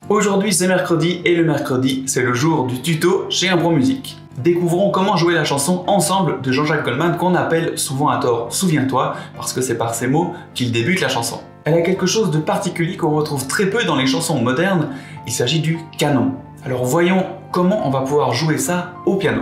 Aujourd'hui c'est mercredi et le mercredi c'est le jour du tuto chez Impro Musique. Découvrons comment jouer la chanson Ensemble de Jean-Jacques Goldman qu'on appelle souvent à tort Souviens-toi parce que c'est par ces mots qu'il débute la chanson. Elle a quelque chose de particulier qu'on retrouve très peu dans les chansons modernes, il s'agit du canon. Alors voyons comment on va pouvoir jouer ça au piano.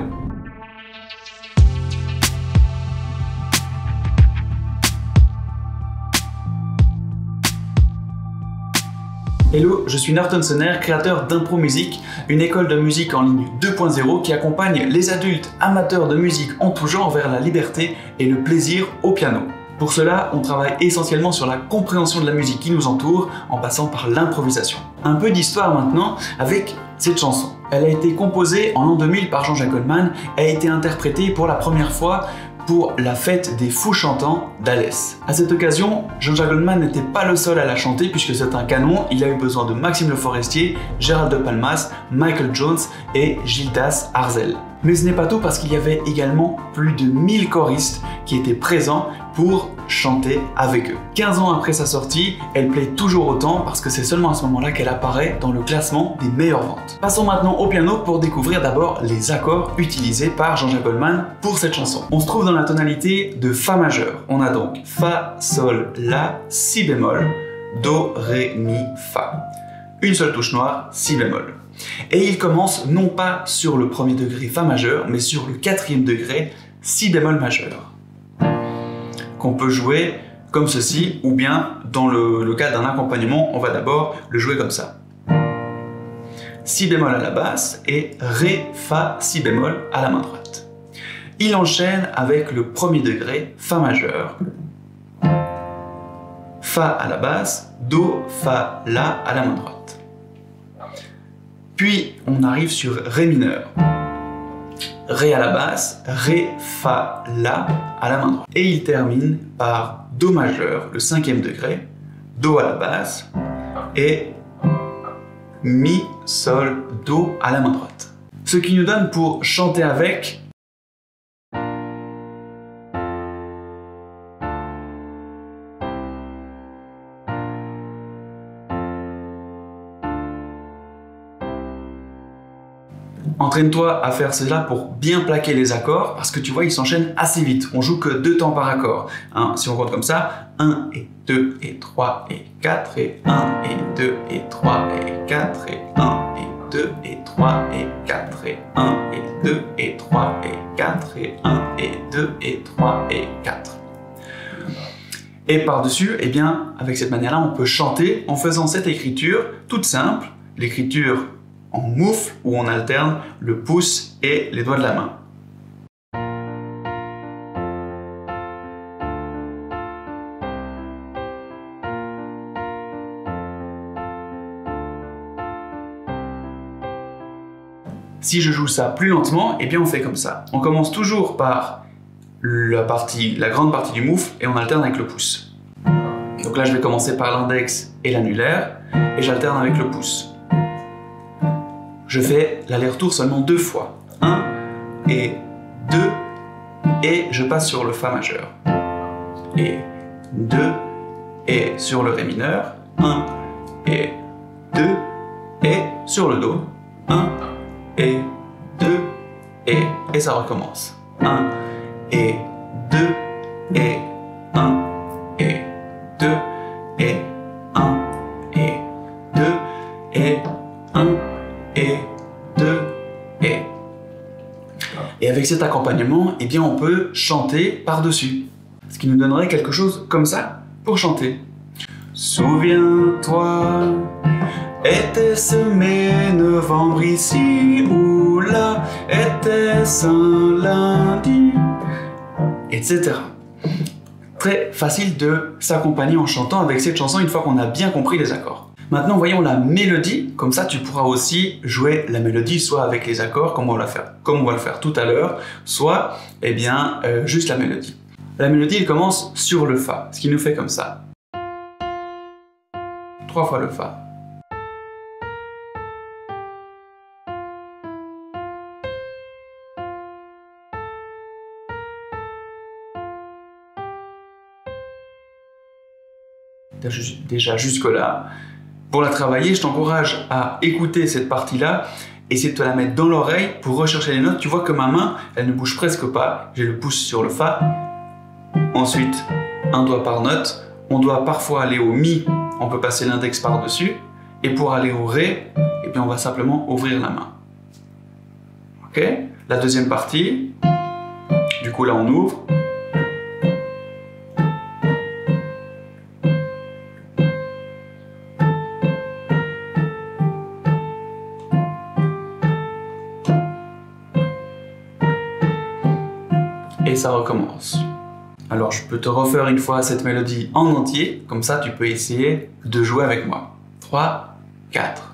Hello, je suis Norton Sonner, créateur d'Impro Musique, une école de musique en ligne 2.0 qui accompagne les adultes amateurs de musique en tout genre vers la liberté et le plaisir au piano. Pour cela, on travaille essentiellement sur la compréhension de la musique qui nous entoure en passant par l'improvisation. Un peu d'histoire maintenant avec cette chanson. Elle a été composée en l'an 2000 par Jean-Jacques Goldman et a été interprétée pour la première fois pour la fête des fous chantants d'Alès. À cette occasion, Jean-Jacques Goldman n'était pas le seul à la chanter puisque c'est un canon, il a eu besoin de Maxime Le Forestier, Gérald de Palmas, Michael Jones et Gildas Arzel. Mais ce n'est pas tout parce qu'il y avait également plus de 1000 choristes qui étaient présents pour chanter avec eux. 15 ans après sa sortie, elle plaît toujours autant parce que c'est seulement à ce moment-là qu'elle apparaît dans le classement des meilleures ventes. Passons maintenant au piano pour découvrir d'abord les accords utilisés par Jean-Jacques Goldman pour cette chanson. On se trouve dans la tonalité de Fa majeur. On a donc Fa, Sol, La, Si bémol, Do, Ré, Mi, Fa. Une seule touche noire, Si bémol. Et il commence non pas sur le premier degré Fa majeur, mais sur le quatrième degré Si bémol majeur, qu'on peut jouer comme ceci, ou bien dans le cas d'un accompagnement, on va d'abord le jouer comme ça. Si bémol à la basse et Ré, Fa, Si bémol à la main droite. Il enchaîne avec le premier degré Fa majeur, Fa à la basse, Do, Fa, La à la main droite. Puis on arrive sur Ré mineur. Ré à la basse, Ré, Fa, La à la main droite. Et il termine par Do majeur, le cinquième degré, Do à la basse et Mi, Sol, Do à la main droite. Ce qui nous donne pour chanter avec Entraîne-toi à faire cela pour bien plaquer les accords parce que tu vois, ils s'enchaînent assez vite. On joue que 2 temps par accord. Si on compte comme ça, 1 et 2 et 3 et 4 et 1 et 2 et 3 et 4 et 1 et 2 et 3 et 4 et 1 et 2 et 3 et 4 et 1 et 2 et 3 et 4. Et par-dessus, eh bien, avec cette manière-là, on peut chanter en faisant cette écriture toute simple, l'écriture en moufle où on alterne le pouce et les doigts de la main. Si je joue ça plus lentement, eh bien on fait comme ça. On commence toujours par la grande partie du moufle et on alterne avec le pouce. Donc là je vais commencer par l'index et l'annulaire et j'alterne avec le pouce. Je fais l'aller-retour seulement 2 fois. 1 et 2 et je passe sur le Fa majeur. Et 2 et sur le Ré mineur. 1 et 2 et sur le Do. 1 et 2 et ça recommence. 1 et 2 et 1 et 2 et 1 et 2 et 1 et 2 et... Et avec cet accompagnement, eh bien on peut chanter par-dessus. Ce qui nous donnerait quelque chose comme ça pour chanter. Souviens-toi, était-ce mai, novembre ici ou là, était-ce un lundi, etc. Très facile de s'accompagner en chantant avec cette chanson une fois qu'on a bien compris les accords. Maintenant, voyons la mélodie, comme ça tu pourras aussi jouer la mélodie soit avec les accords, comme on va le faire tout à l'heure, soit eh bien, juste la mélodie. La mélodie, elle commence sur le Fa, ce qui nous fait comme ça. 3 fois le Fa. Déjà jusque-là, Pour la travailler, je t'encourage à écouter cette partie-là, essayer de te la mettre dans l'oreille pour rechercher les notes. Tu vois que ma main, elle ne bouge presque pas. J'ai le pouce sur le Fa. Ensuite, un doigt par note. On doit parfois aller au Mi, on peut passer l'index par-dessus. Et pour aller au Ré, eh bien on va simplement ouvrir la main. Ok? La deuxième partie, du coup là on ouvre. Et ça recommence. Alors je peux te refaire une fois cette mélodie en entier, comme ça tu peux essayer de jouer avec moi. 3, 4.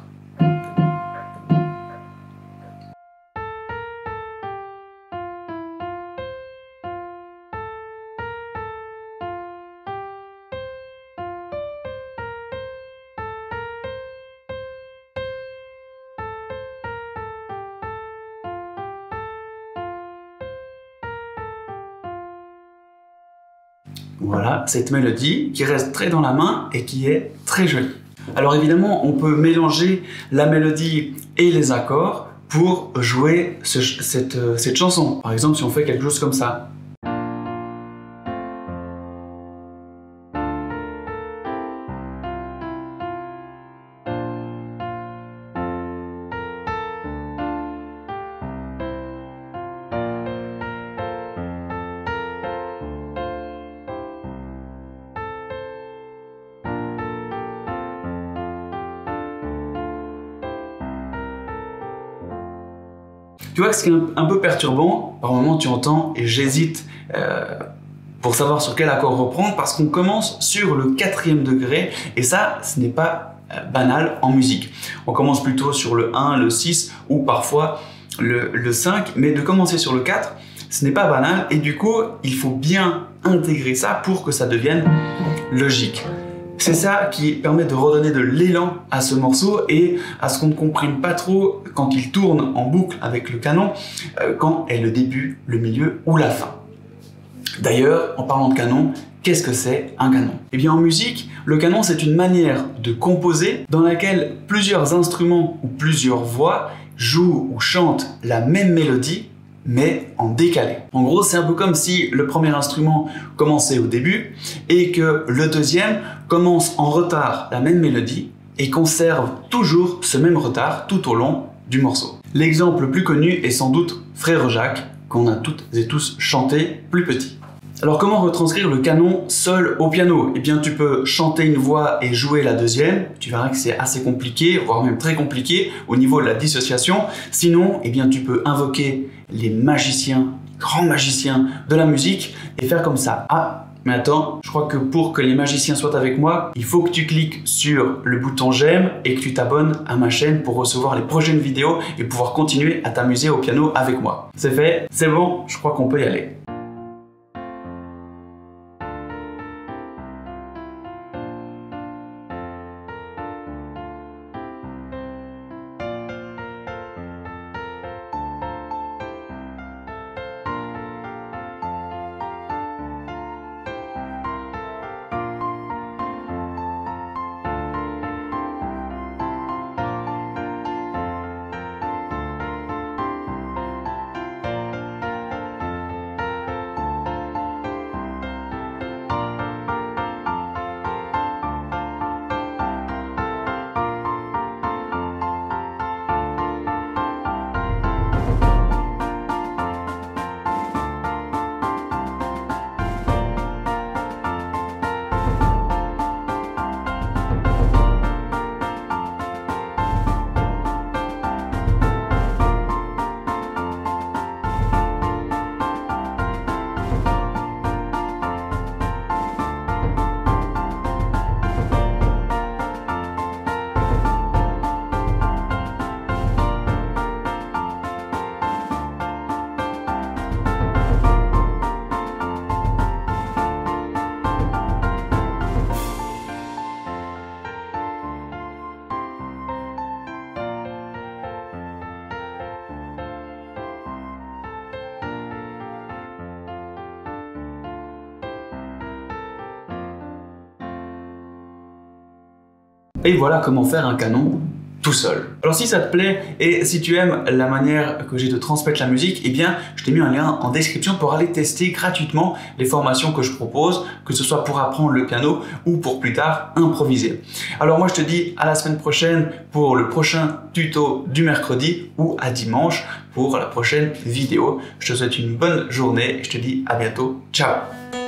Voilà, cette mélodie qui reste très dans la main et qui est très jolie. Alors évidemment, on peut mélanger la mélodie et les accords pour jouer cette chanson. Par exemple, si on fait quelque chose comme ça. Tu vois que ce qui est un peu perturbant, par moment tu entends et j'hésite pour savoir sur quel accord reprendre parce qu'on commence sur le 4e degré et ça, ce n'est pas banal en musique. On commence plutôt sur le 1, le 6 ou parfois le 5, mais de commencer sur le 4, ce n'est pas banal et du coup, il faut bien intégrer ça pour que ça devienne logique. C'est ça qui permet de redonner de l'élan à ce morceau et à ce qu'on ne comprenne pas trop quand il tourne en boucle avec le canon, quand est le début, le milieu ou la fin. D'ailleurs, en parlant de canon, qu'est-ce que c'est un canon? Eh bien en musique, le canon c'est une manière de composer dans laquelle plusieurs instruments ou plusieurs voix jouent ou chantent la même mélodie mais en décalé. En gros, c'est un peu comme si le premier instrument commençait au début et que le deuxième commence en retard la même mélodie et conserve toujours ce même retard tout au long du morceau. L'exemple le plus connu est sans doute Frère Jacques, qu'on a toutes et tous chanté plus petit. Alors comment retranscrire le canon seul au piano? Eh bien tu peux chanter une voix et jouer la deuxième, tu verras que c'est assez compliqué, voire même très compliqué au niveau de la dissociation. Sinon, eh bien tu peux invoquer les magiciens, grands magiciens de la musique et faire comme ça. Ah, mais attends, je crois que pour que les magiciens soient avec moi, il faut que tu cliques sur le bouton j'aime et que tu t'abonnes à ma chaîne pour recevoir les prochaines vidéos et pouvoir continuer à t'amuser au piano avec moi. C'est fait, c'est bon, je crois qu'on peut y aller. Et voilà comment faire un canon tout seul. Alors si ça te plaît et si tu aimes la manière que j'ai de transmettre la musique, eh bien je t'ai mis un lien en description pour aller tester gratuitement les formations que je propose, que ce soit pour apprendre le piano ou pour plus tard improviser. Alors moi je te dis à la semaine prochaine pour le prochain tuto du mercredi ou à dimanche pour la prochaine vidéo. Je te souhaite une bonne journée et je te dis à bientôt. Ciao!